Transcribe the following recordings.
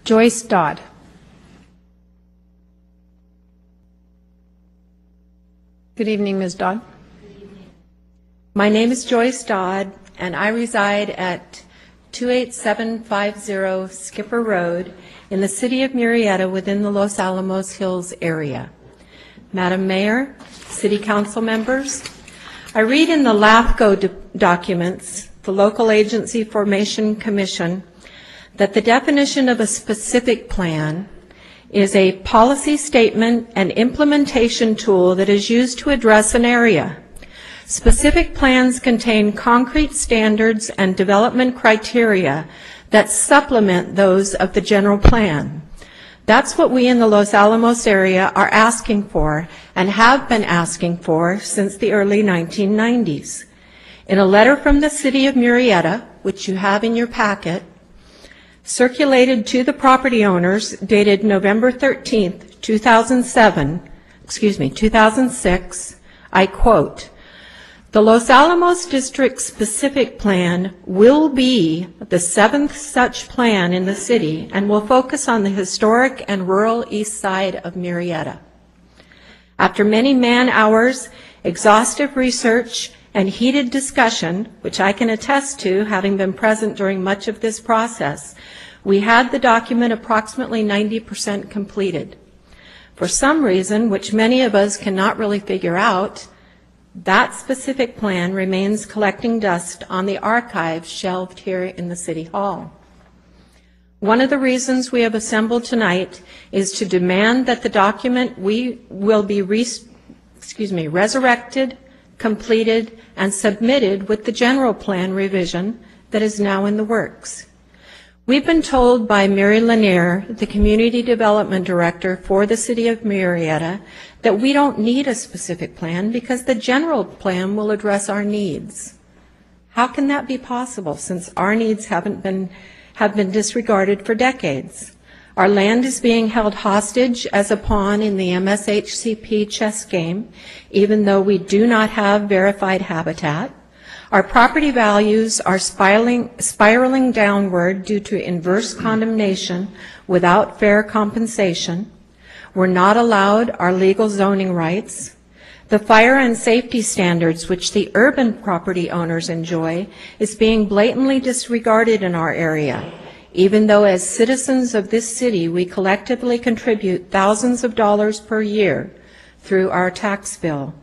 Joyce Dodd. Good evening, Ms. Dodd. My name is Joyce Dodd, and I reside at 28750 Skipper Road in the city of Murrieta within the Los Alamos Hills area. Madam Mayor, City Council members, I read in the LAFCO documents, the Local Agency Formation Commission, that the definition of a specific plan is a policy statement and implementation tool that is used to address an area. Specific plans contain concrete standards and development criteria that supplement those of the general plan. That's what we in the Los Alamos area are asking for and have been asking for since the early 1990s. In a letter from the city of Murrieta, which you have in your packet, circulated to the property owners dated November 13th, 2006, I quote, "The Los Alamos District Specific Plan will be the 7th such plan in the city and will focus on the historic and rural east side of Murrieta. After many man-hours, exhaustive research, and heated discussion, which I can attest to, having been present during much of this process, we had the document approximately 90% completed. For some reason, which many of us cannot really figure out, that specific plan remains collecting dust on the archives shelved here in the City Hall. One of the reasons we have assembled tonight is to demand that the document will be resurrected, completed, and submitted with the general plan revision that is now in the works. We've been told by Mary Lanier, the Community Development Director for the City of Murrieta, that we don't need a specific plan because the general plan will address our needs. How can that be possible since our needs have been disregarded for decades? Our land is being held hostage as a pawn in the MSHCP chess game, even though we do not have verified habitat. Our property values are spiraling downward due to inverse condemnation without fair compensation. We're not allowed our legal zoning rights. The fire and safety standards which the urban property owners enjoy is being blatantly disregarded in our area, even though as citizens of this city we collectively contribute thousands of dollars per year through our tax bill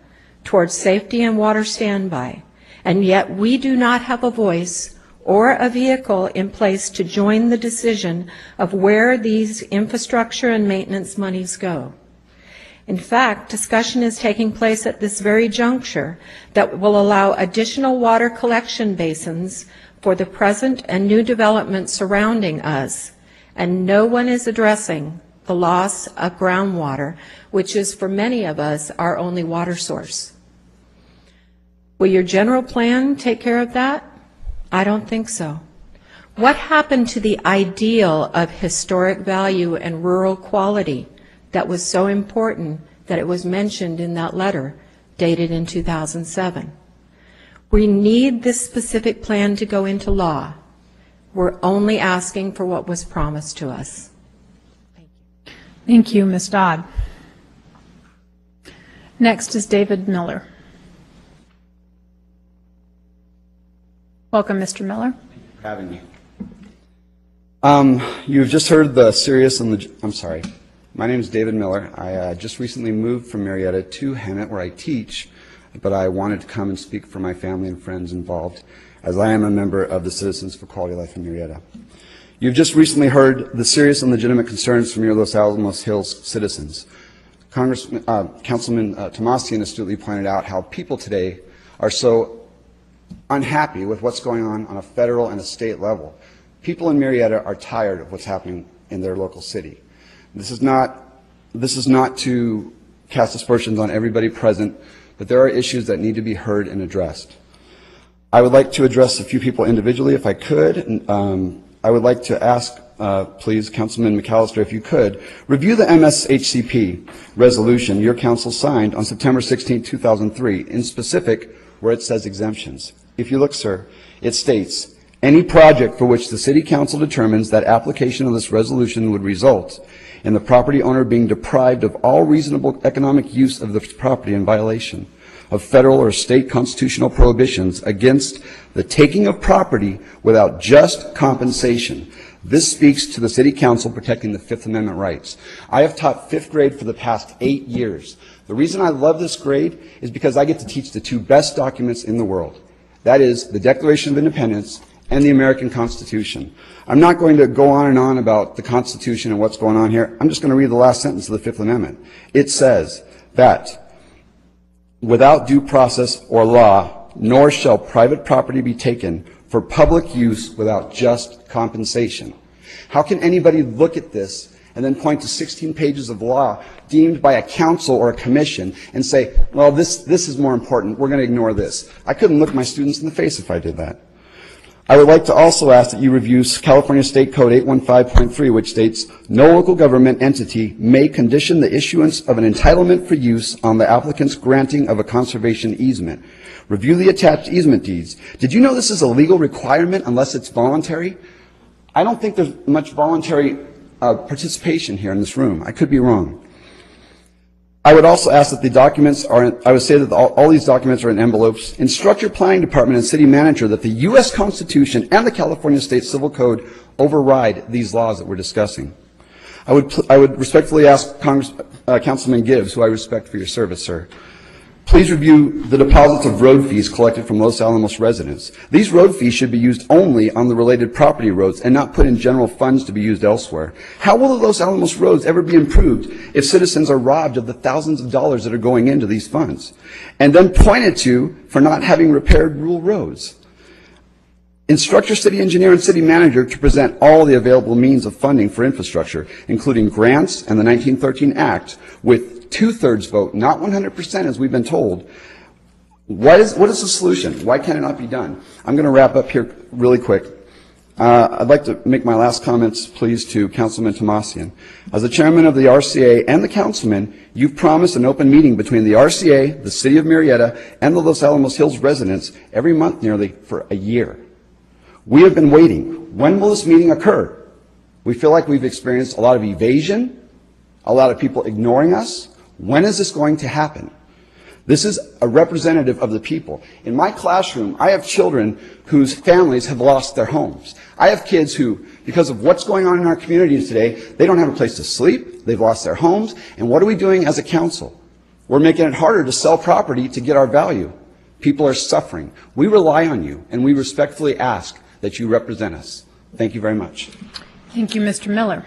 towards safety and water standby. And yet we do not have a voice or a vehicle in place to join the decision of where these infrastructure and maintenance monies go. In fact, discussion is taking place at this very juncture that will allow additional water collection basins for the present and new development surrounding us, and no one is addressing the loss of groundwater, which is for many of us our only water source. Will your general plan take care of that? I don't think so. What happened to the ideal of historic value and rural quality that was so important that it was mentioned in that letter dated in 2007? We need this specific plan to go into law. We're only asking for what was promised to us. Thank you. Thank you, Ms. Dodd. Next is David Miller. Welcome, Mr. Miller. Thank you for having me. You've just heard the serious and I'm sorry. My name is David Miller. I just recently moved from Murrieta to Hemet, where I teach, but I wanted to come and speak for my family and friends involved, as I am a member of the Citizens for Quality Life in Murrieta. You've just recently heard the serious and legitimate concerns from your Los Alamos Hills citizens. Councilman Tomasian astutely pointed out how people today are so unhappy with what's going on a federal and a state level. People in Murrieta are tired of what's happening in their local city. This is not to cast aspersions on everybody present, but there are issues that need to be heard and addressed. I would like to address a few people individually if I could. I would like to ask, please, Councilman McAllister, if you could, review the MSHCP resolution your council signed on September 16, 2003, in specific where it says exemptions. If you look, sir, it states, Any project for which the City Council determines that application of this resolution would result in the property owner being deprived of all reasonable economic use of the property in violation of federal or state constitutional prohibitions against the taking of property without just compensation. This speaks to the City Council protecting the Fifth Amendment rights. I have taught fifth grade for the past 8 years. The reason I love this grade is because I get to teach the two best documents in the world. That is the Declaration of Independence and the American Constitution. I'm not going to go on and on about the Constitution and what's going on here. I'm just going to read the last sentence of the Fifth Amendment. It says that without due process or law, nor shall private property be taken for public use without just compensation. How can anybody look at this and then point to 16 pages of law deemed by a council or a commission and say, well, this is more important, we're going to ignore this? I couldn't look my students in the face if I did that. I would like to also ask that you review California State Code 815.3, which states, no local government entity may condition the issuance of an entitlement for use on the applicant's granting of a conservation easement. Review the attached easement deeds. Did you know this is a legal requirement unless it's voluntary? I don't think there's much voluntary participation here in this room. I could be wrong. I would also ask that the documents are, I would say that all these documents are in envelopes. Instruct your planning department and city manager that the U.S. Constitution and the California State Civil Code override these laws that we're discussing. I would respectfully ask Councilman Gibbs, who I respect for your service, sir, please review the deposits of road fees collected from Los Alamos residents. These road fees should be used only on the related property roads and not put in general funds to be used elsewhere. How will the Los Alamos roads ever be improved if citizens are robbed of the thousands of dollars that are going into these funds and then pointed to for not having repaired rural roads? Instruct your city engineer and city manager to present all the available means of funding for infrastructure, including grants and the 1913 Act, with 2/3 vote, not 100% as we've been told. What is the solution? Why can it not be done? I'm going to wrap up here really quick. I'd like to make my last comments, please, to Councilman Tomasian. As the chairman of the RCA and the councilman, you've promised an open meeting between the RCA, the city of Murrieta, and the Los Alamos Hills residents every month nearly for a year. We have been waiting. When will this meeting occur? We feel like we've experienced a lot of evasion, a lot of people ignoring us. When is this going to happen? This is a representative of the people. In my classroom, I have children whose families have lost their homes. I have kids who, because of what's going on in our community today, they don't have a place to sleep, they've lost their homes, and what are we doing as a council? We're making it harder to sell property to get our value. People are suffering. We rely on you, and we respectfully ask that you represent us. Thank you very much. Thank you, Mr. Miller.